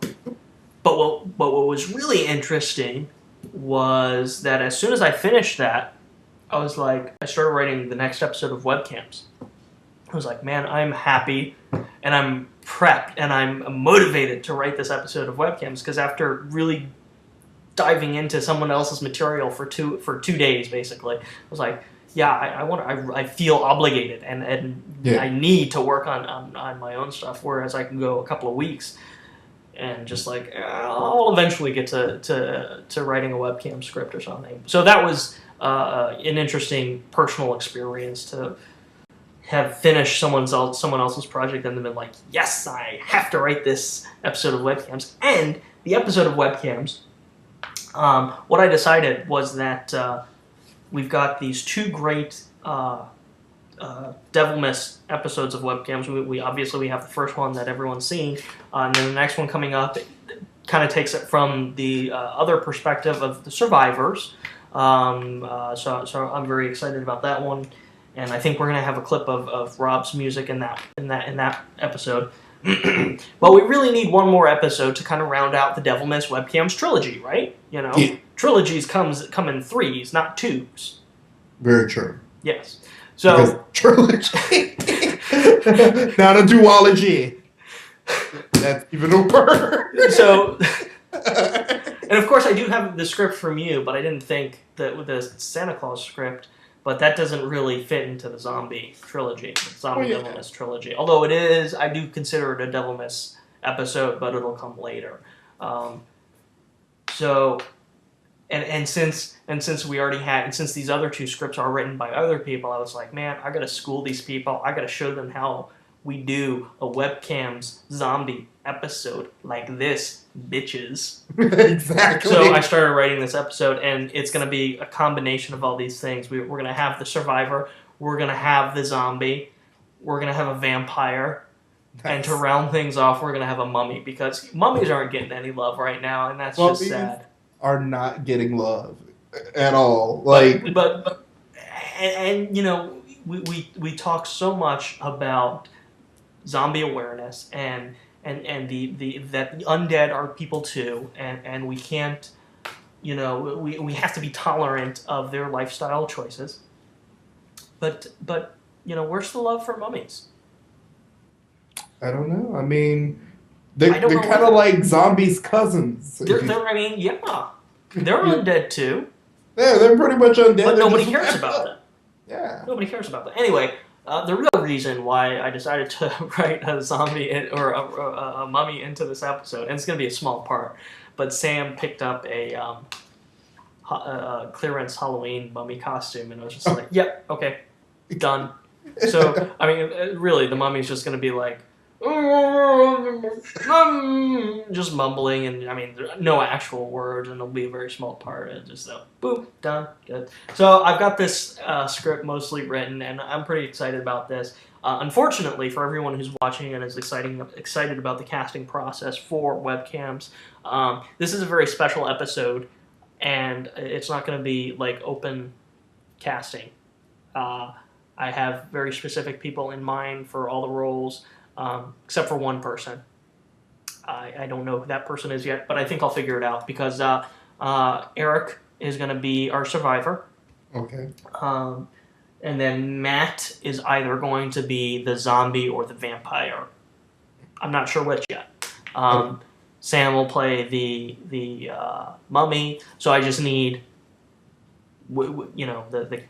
what was really interesting was that as soon as I finished that, I started writing the next episode of Webcams. I was like, man, I'm happy, and I'm prepped, and I'm motivated to write this episode of Webcams, because after really diving into someone else's material for 2 days basically. I was like, yeah, I feel obligated and Yeah. I need to work on my own stuff, whereas I can go a couple of weeks and just like I'll eventually get to writing a webcam script or something. So that was an interesting personal experience to have finished someone else's project and then been like, yes, I have to write this episode of webcams. And the episode of webcams, what I decided was that we've got these 2 great Devil Miss episodes of webcams. We obviously have the first one that everyone's seen, and then the next one coming up kind of takes it from the other perspective of the survivors. So I'm very excited about that one, and I think we're gonna have a clip of Rob's music in that episode. But we really need one more episode to kind of round out the Devil Miss webcams trilogy, right? You know, Yeah. Trilogies come in 3s, not 2s. Very true. Yes. Because So trilogy, not a duology. That's even a word. so, and of course I do have the script from you, but I didn't think that with the Santa Claus script, but that doesn't really fit into the zombie trilogy, the zombie Devil Miss trilogy. Although it is, I do consider it a Devil Miss episode, but it'll come later. So. And since we already had, and since these other 2 scripts are written by other people, I was like, man, I gotta school these people. I gotta show them how we do a webcams zombie episode like this, bitches. Exactly. So I started writing this episode, and it's gonna be a combination of all these things. We're gonna have the survivor, we're gonna have the zombie, we're gonna have a vampire, and to round things off, we're gonna have a mummy, because mummies aren't getting any love right now, and that's just sad. Are not getting love at all. Like, but you know, we talk so much about zombie awareness and the that the undead are people too, and we can't, you know, we have to be tolerant of their lifestyle choices. But you know, where's the love for mummies? I don't know. I mean, they're I don't know kind of like zombies' cousins. I mean, yeah, they're undead too, Yeah, they're pretty much undead. but They're nobody just- cares about them. Yeah. Nobody cares about that. Anyway, the real reason why I decided to write a zombie or a mummy into this episode, and it's going to be a small part, but Sam picked up a clearance Halloween mummy costume, and I was just like, yep, okay, done. So, I mean, really, the mummy's just going to be like, just mumbling, and I mean, no actual words, and it'll be a very small part, and just boop, done, good. So I've got this script mostly written, and I'm pretty excited about this. Unfortunately, for everyone who's watching and is excited about the casting process for webcams, this is a very special episode, and it's not going to be like open casting. I have very specific people in mind for all the roles. Except for one person. I don't know who that person is yet, but I think I'll figure it out because Eric is going to be our survivor. Okay. And then Matt is either going to be the zombie or the vampire. I'm not sure which yet. Sam will play the mummy, so I just need the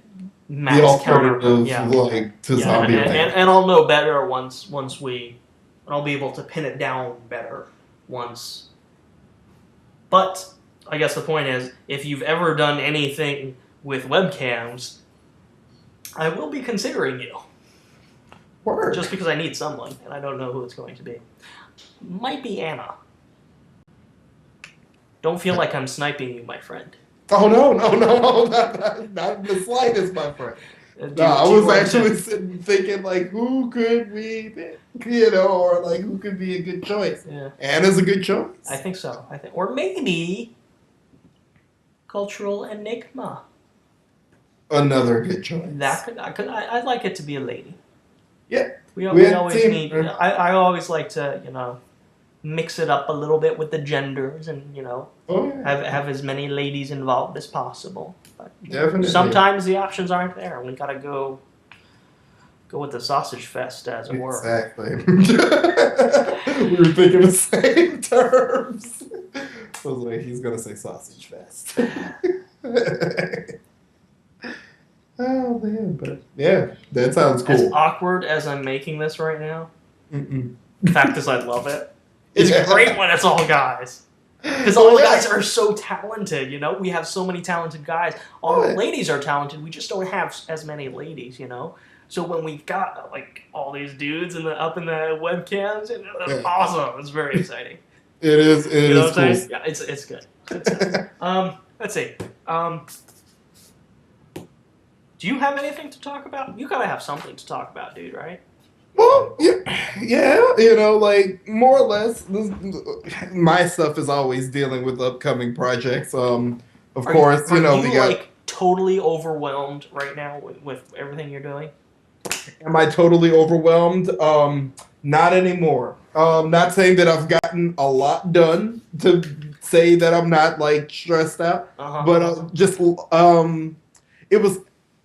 Matt's counter. Like to zombie. And I'll know better once we, and I'll be able to pin it down better once. But I guess the point is, if you've ever done anything with webcams, I will be considering you. Word. Just because I need someone, and I don't know who it's going to be. Might be Anna. Don't feel like I'm sniping you, my friend. Oh no, not the slightest, my friend. I was actually sitting thinking like, who could we pick, or like who could be a good choice? Yeah. Anna's a good choice. I think so. Or maybe Cultural Enigma. Another good choice. I'd like it to be a lady. Yeah. We always need. I always like to mix it up a little bit with the genders and have as many ladies involved as possible. But Definitely. sometimes the options aren't there. We gotta go with the sausage fest, as it were. Exactly. We were thinking the same terms. was like, he's gonna say sausage fest. Oh man, but yeah, that sounds As cool. awkward as I'm making this right now, Mm-mm. the fact is I love it. It's Yeah. great when it's all guys. Because all the guys are so talented, you know? We have so many talented guys. All the Right. ladies are talented. We just don't have as many ladies, you know? So when we've got, like, all these dudes up in the webcams, it's Yeah. awesome. It's very exciting. It is. It You know is what I'm cool. saying? Yeah, it's good. It's good. Let's see. Do you have anything to talk about? You gotta have something to talk about, dude, right? Well, yeah, you know, like more or less, my stuff is always dealing with upcoming projects. Of course, Are you know, you, we got. like, totally overwhelmed right now with everything you're doing? Am I totally overwhelmed? Not anymore. Not saying that I've gotten a lot done to say that I'm not like stressed out, Uh-huh. but just it was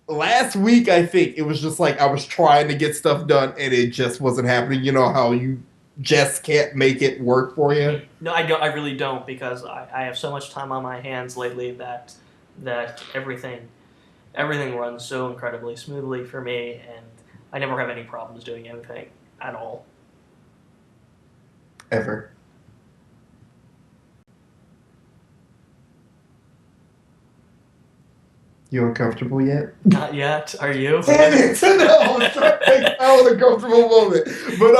last week. I think it was just like I was trying to get stuff done and it just wasn't happening. You know how you just can't make it work for you. No, I don't. I really don't because I have so much time on my hands lately that everything runs so incredibly smoothly for me, and I never have any problems doing anything at all. Ever. You uncomfortable yet? Not yet. Are you? Damn it! No, I was trying to make out with a comfortable moment. But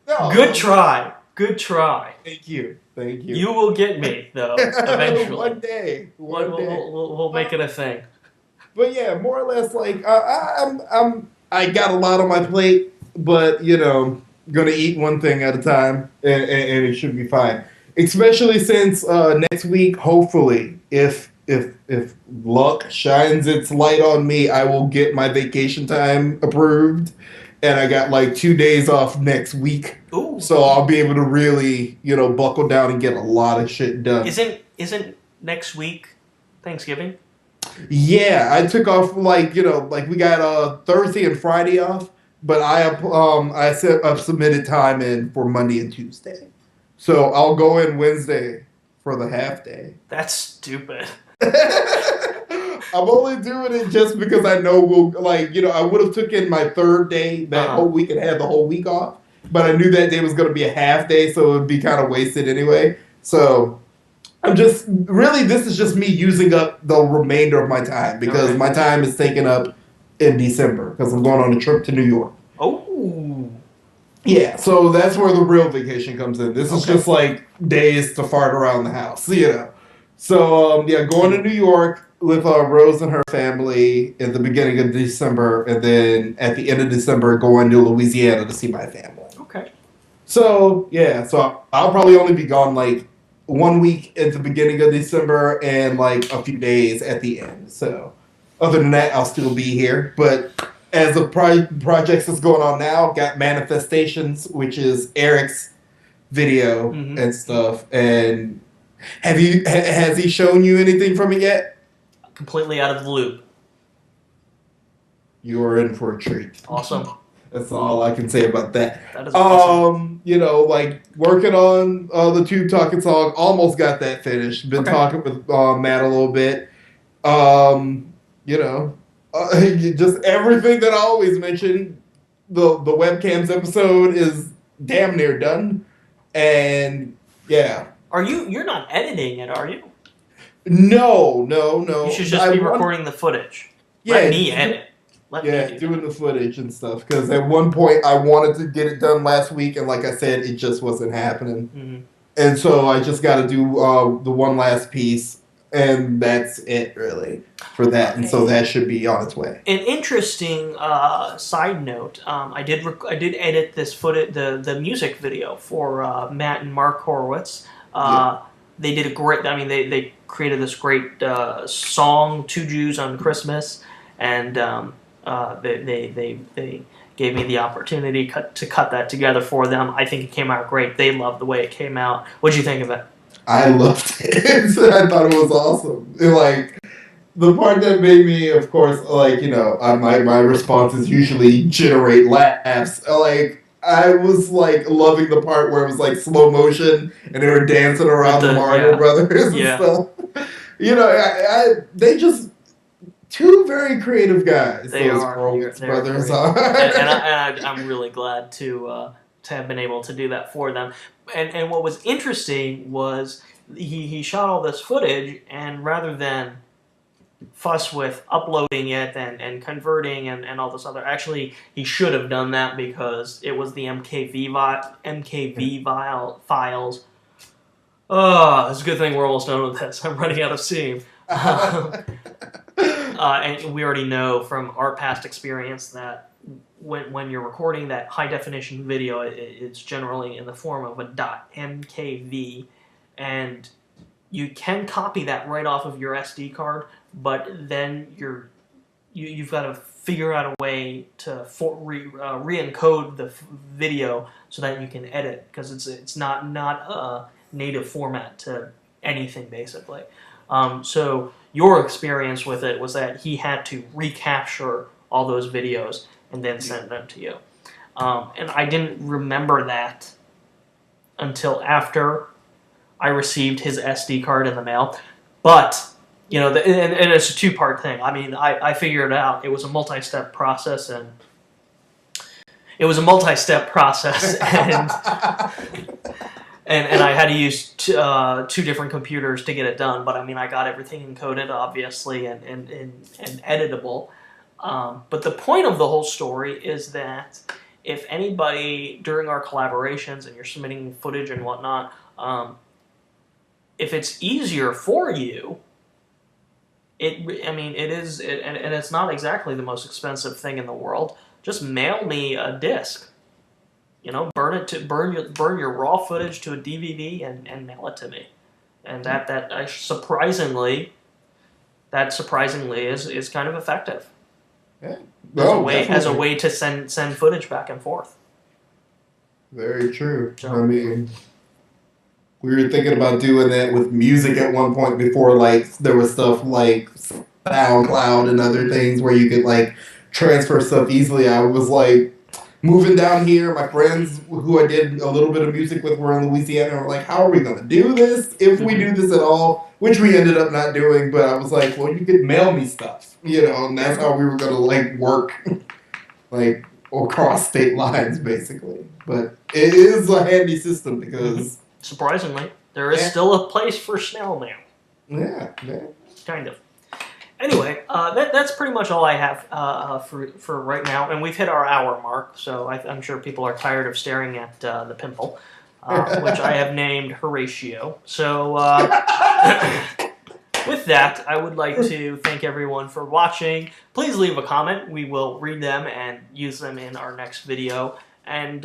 no. Good try. Good try. Thank you. Thank you. You will get me though eventually. One day. One day. We'll make it a thing. But yeah, more or less, like I got a lot on my plate, but you know, gonna eat one thing at a time, and it should be fine. Especially since next week, hopefully, if luck shines its light on me, I will get my vacation time approved, and I got like 2 days off next week. Ooh. So I'll be able to really, you know, buckle down and get a lot of shit done. Isn't next week Thanksgiving? Yeah, I took off like, you know, like we got Thursday and Friday off, but I've submitted time in for Monday and Tuesday. So I'll go in Wednesday for the half day. That's stupid. I'm only doing it just because I know we'll, like, you know, I would have took in my third day that whole week and had the whole week off, but I knew that day was going to be a half day, so it would be kind of wasted anyway. So I'm just, really, this is just me using up the remainder of my time because my time is taken up in December because I'm going on a trip to New York. Oh. Yeah, so that's where the real vacation comes in. This is just like days to fart around the house, you know. So, yeah, going to New York with Rose and her family in the beginning of December, and then at the end of December, going to Louisiana to see my family. Okay. So, yeah, so I'll probably only be gone like 1 week at the beginning of December and like a few days at the end. So, other than that, I'll still be here. But as the projects that's going on now, got Manifestations, which is Eric's video and stuff. And has he shown you anything from it yet? Completely out of the loop. You are in for a treat. Awesome. That's all I can say about that. That is awesome. You know, like working on the Tube Talking song, almost got that finished. Been talking with Matt a little bit. You know, just everything that I always mention. The webcams episode is damn near done, and yeah. You're not editing it, are you? No. You should just be recording the footage. Yeah, Let me edit. Doing the footage and stuff. Because at one point I wanted to get it done last week, and like I said, it just wasn't happening. Mm-hmm. And so I just got to do the one last piece, and that's it really for that. Okay. And so that should be on its way. An interesting side note: I did edit this footage, the music video for Matt and Mark Horowitz. They did a great. I mean, they created this great song, Two Jews on Christmas, and they gave me the opportunity to cut that together for them. I think it came out great. They loved the way it came out. What'd you think of it? I loved it. I thought it was awesome. Like the part that made me, of course, like, you know, my responses usually generate laughs. Like I was like loving the part where it was like slow motion and they were dancing around the Mario Brothers and stuff. You know, they just two very creative guys. They those are. Horowitz They're brothers great. are. I'm really glad to have been able to do that for them. And what was interesting was he shot all this footage, and rather than fuss with uploading it and converting and all this other, actually he should have done that because it was the MKV files. Oh, it's a good thing we're almost done with this. I'm running out of steam. And we already know from our past experience that when you're recording that high definition video, it's generally in the form of a .mkv, and you can copy that right off of your SD card, but then you've got to figure out a way to re-encode the video so that you can edit, because it's not a native format to anything basically. So your experience with it was that he had to recapture all those videos and then send them to you. And I didn't remember that until after I received his SD card in the mail. But, you know, and it's a two-part thing. I mean, I figured it out. It was a multi-step process, and and I had to use two different computers to get it done. But I mean, I got everything encoded, obviously, and editable. But the point of the whole story is that if anybody during our collaborations and you're submitting footage and whatnot, if it's easier for you, and it's not exactly the most expensive thing in the world. Just mail me a disc. You know, burn your raw footage to a DVD and mail it to me, and that surprisingly is kind of effective. Yeah. As a way to send footage back and forth. Very true. So, I mean, we were thinking about doing that with music at one point before, like, there was stuff like SoundCloud and other things where you could, like, transfer stuff easily. I was, like, moving down here, my friends who I did a little bit of music with were in Louisiana, and were like, how are we going to do this, if we do this at all? Which we ended up not doing, but I was like, well, you could mail me stuff, you know, and that's how we were going to, like, work, like, across state lines, basically. But it is a handy system because... Surprisingly, there is still a place for snail mail. Yeah. Kind of. Anyway, that's pretty much all I have for right now, and we've hit our hour mark, so I'm sure people are tired of staring at the pimple, which I have named Horatio. So with that, I would like to thank everyone for watching. Please leave a comment. We will read them and use them in our next video, and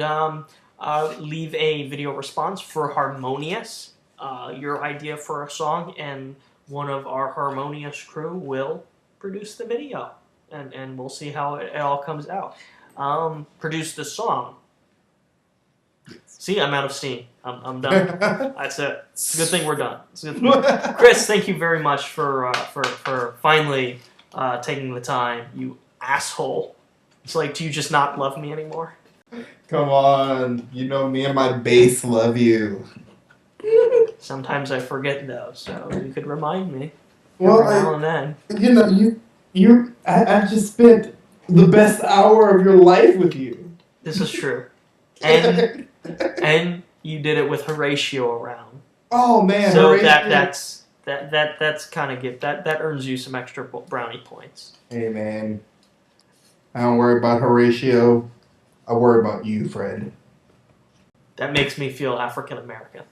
leave a video response for Harmonious, your idea for a song, and one of our Harmonious crew will produce the video, and we'll see how it all comes out. Produce the song. See, I'm out of steam. I'm done. That's it. It's a good thing we're done. Chris, thank you very much for finally taking the time. You asshole. It's like, do you just not love me anymore? Come on. You know me and my bass love you. Sometimes I forget though, so you could remind me. Well, now and then. You know, I've just spent the best hour of your life with you. This is true. And you did it with Horatio around. Oh man! So Horatio. that's kind of gift. That earns you some extra brownie points. Hey man, I don't worry about Horatio. I worry about you, friend. That makes me feel African American.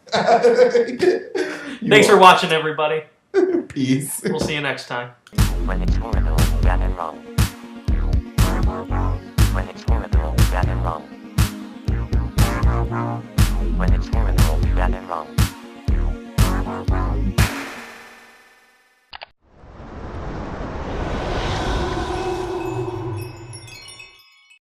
Thanks for watching, everybody. Peace. We'll see you next time. When it's horrible, bad and wrong. When it's horrible, bad and wrong. When it's horrible, bad and wrong.